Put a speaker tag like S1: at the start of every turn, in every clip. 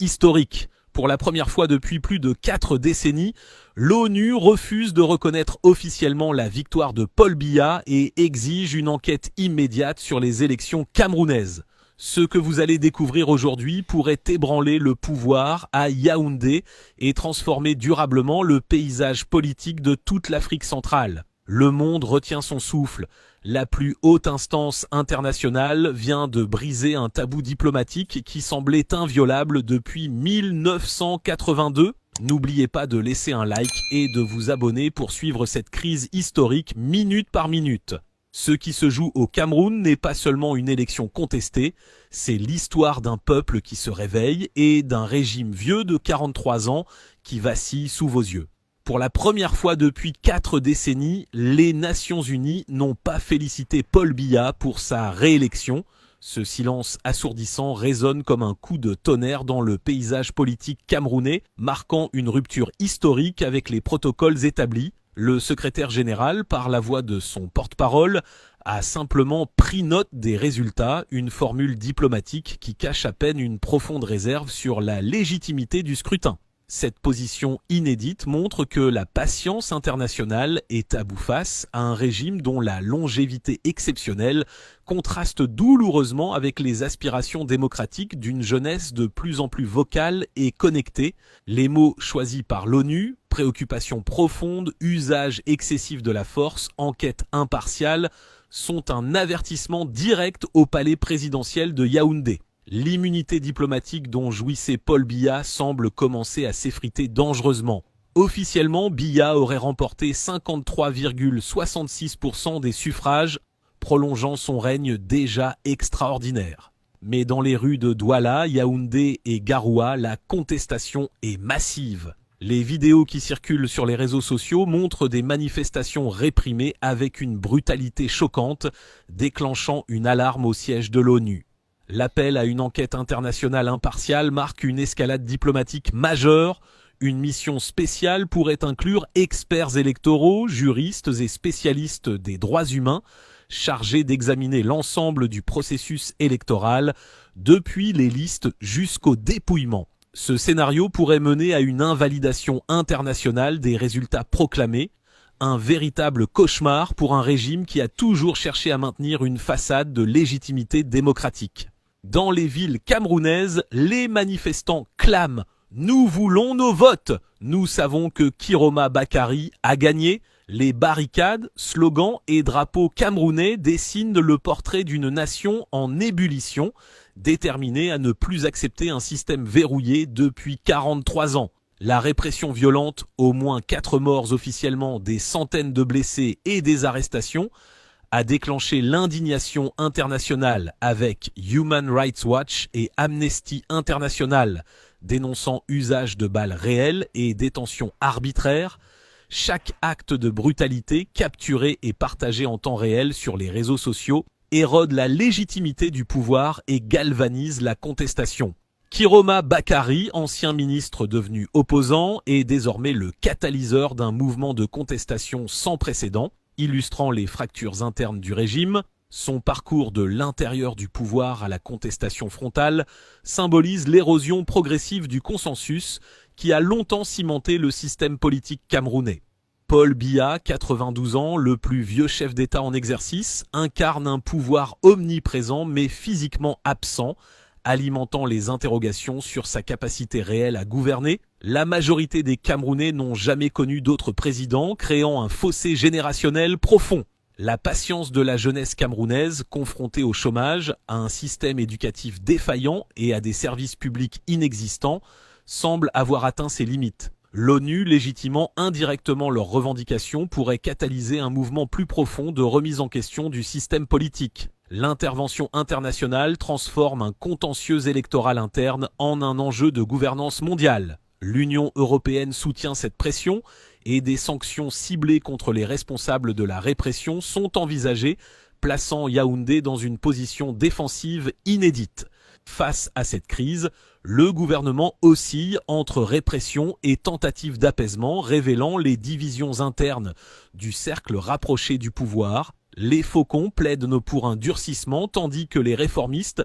S1: Historique. Pour la première fois depuis plus de 4 décennies, l'ONU refuse de reconnaître officiellement la victoire de Paul Biya et exige une enquête immédiate sur les élections camerounaises. Ce que vous allez découvrir aujourd'hui pourrait ébranler le pouvoir à Yaoundé et transformer durablement le paysage politique de toute l'Afrique centrale. Le monde retient son souffle. La plus haute instance internationale vient de briser un tabou diplomatique qui semblait inviolable depuis 1982. N'oubliez pas de laisser un like et de vous abonner pour suivre cette crise historique minute par minute. Ce qui se joue au Cameroun n'est pas seulement une élection contestée, c'est l'histoire d'un peuple qui se réveille et d'un régime vieux de 43 ans qui vacille sous vos yeux. Pour la première fois depuis 4 décennies, les Nations Unies n'ont pas félicité Paul Biya pour sa réélection. Ce silence assourdissant résonne comme un coup de tonnerre dans le paysage politique camerounais, marquant une rupture historique avec les protocoles établis. Le secrétaire général, par la voix de son porte-parole, a simplement pris note des résultats, une formule diplomatique qui cache à peine une profonde réserve sur la légitimité du scrutin. Cette position inédite montre que la patience internationale est à bout face à un régime dont la longévité exceptionnelle contraste douloureusement avec les aspirations démocratiques d'une jeunesse de plus en plus vocale et connectée. Les mots choisis par l'ONU, préoccupation profonde, usage excessif de la force, enquête impartiale, sont un avertissement direct au palais présidentiel de Yaoundé. L'immunité diplomatique dont jouissait Paul Biya semble commencer à s'effriter dangereusement. Officiellement, Biya aurait remporté 53,66% des suffrages, prolongeant son règne déjà extraordinaire. Mais dans les rues de Douala, Yaoundé et Garoua, la contestation est massive. Les vidéos qui circulent sur les réseaux sociaux montrent des manifestations réprimées avec une brutalité choquante, déclenchant une alarme au siège de l'ONU. L'appel à une enquête internationale impartiale marque une escalade diplomatique majeure. Une mission spéciale pourrait inclure experts électoraux, juristes et spécialistes des droits humains, chargés d'examiner l'ensemble du processus électoral, depuis les listes jusqu'au dépouillement. Ce scénario pourrait mener à une invalidation internationale des résultats proclamés, un véritable cauchemar pour un régime qui a toujours cherché à maintenir une façade de légitimité démocratique. Dans les villes camerounaises, les manifestants clament « Nous voulons nos votes !» Nous savons que Kiroma Bakari a gagné. Les barricades, slogans et drapeaux camerounais dessinent le portrait d'une nation en ébullition, déterminée à ne plus accepter un système verrouillé depuis 43 ans. La répression violente, au moins 4 morts officiellement, des centaines de blessés et des arrestations, a déclenché l'indignation internationale avec Human Rights Watch et Amnesty International, dénonçant usage de balles réelles et détention arbitraire. Chaque acte de brutalité capturé et partagé en temps réel sur les réseaux sociaux érode la légitimité du pouvoir et galvanise la contestation. Kiroma Bakari, ancien ministre devenu opposant, est désormais le catalyseur d'un mouvement de contestation sans précédent, illustrant les fractures internes du régime. Son parcours de l'intérieur du pouvoir à la contestation frontale symbolise l'érosion progressive du consensus qui a longtemps cimenté le système politique camerounais. Paul Biya, 92 ans, le plus vieux chef d'État en exercice, incarne un pouvoir omniprésent mais physiquement absent, alimentant les interrogations sur sa capacité réelle à gouverner. La majorité des Camerounais n'ont jamais connu d'autre président, créant un fossé générationnel profond. La patience de la jeunesse camerounaise, confrontée au chômage, à un système éducatif défaillant et à des services publics inexistants, semble avoir atteint ses limites. L'ONU, légitimant indirectement leurs revendications, pourrait catalyser un mouvement plus profond de remise en question du système politique. L'intervention internationale transforme un contentieux électoral interne en un enjeu de gouvernance mondiale. L'Union européenne soutient cette pression et des sanctions ciblées contre les responsables de la répression sont envisagées, plaçant Yaoundé dans une position défensive inédite. Face à cette crise, le gouvernement oscille entre répression et tentative d'apaisement, révélant les divisions internes du cercle rapproché du pouvoir. Les faucons plaident pour un durcissement, tandis que les réformistes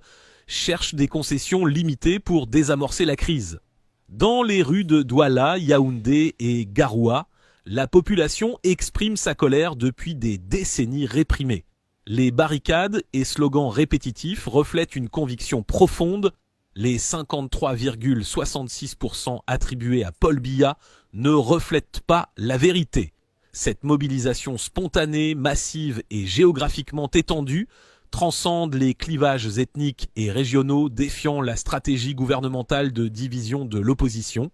S1: cherchent des concessions limitées pour désamorcer la crise. Dans les rues de Douala, Yaoundé et Garoua, la population exprime sa colère depuis des décennies réprimées. Les barricades et slogans répétitifs reflètent une conviction profonde: les 53,66% attribués à Paul Biya ne reflètent pas la vérité. Cette mobilisation spontanée, massive et géographiquement étendue transcende les clivages ethniques et régionaux, défiant la stratégie gouvernementale de division de l'opposition.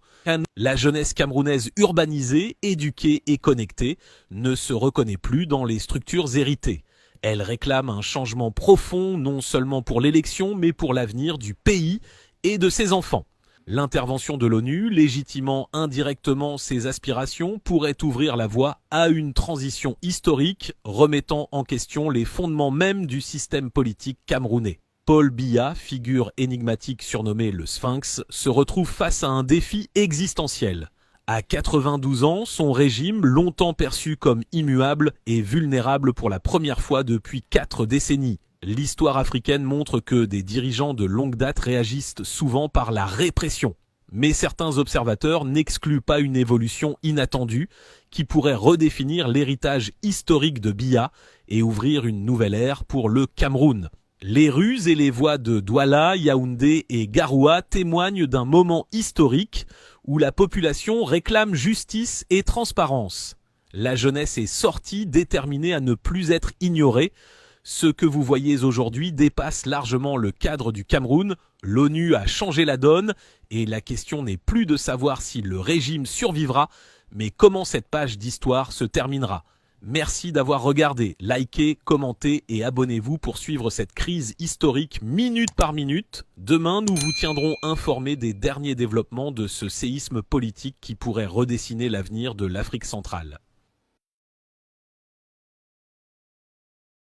S1: La jeunesse camerounaise urbanisée, éduquée et connectée ne se reconnaît plus dans les structures héritées. Elle réclame un changement profond, non seulement pour l'élection, mais pour l'avenir du pays et de ses enfants. L'intervention de l'ONU, légitimant indirectement ses aspirations, pourrait ouvrir la voie à une transition historique, remettant en question les fondements mêmes du système politique camerounais. Paul Biya, figure énigmatique surnommée le Sphinx, se retrouve face à un défi existentiel. À 92 ans, son régime, longtemps perçu comme immuable, est vulnérable pour la première fois depuis 4 décennies. L'histoire africaine montre que des dirigeants de longue date réagissent souvent par la répression. Mais certains observateurs n'excluent pas une évolution inattendue qui pourrait redéfinir l'héritage historique de Biya et ouvrir une nouvelle ère pour le Cameroun. Les rues et les voies de Douala, Yaoundé et Garoua témoignent d'un moment historique où la population réclame justice et transparence. La jeunesse est sortie, déterminée à ne plus être ignorée. Ce que vous voyez aujourd'hui dépasse largement le cadre du Cameroun. L'ONU a changé la donne et la question n'est plus de savoir si le régime survivra, mais comment cette page d'histoire se terminera. Merci d'avoir regardé, likez, commentez et abonnez-vous pour suivre cette crise historique minute par minute. Demain, nous vous tiendrons informés des derniers développements de ce séisme politique qui pourrait redessiner l'avenir de l'Afrique centrale.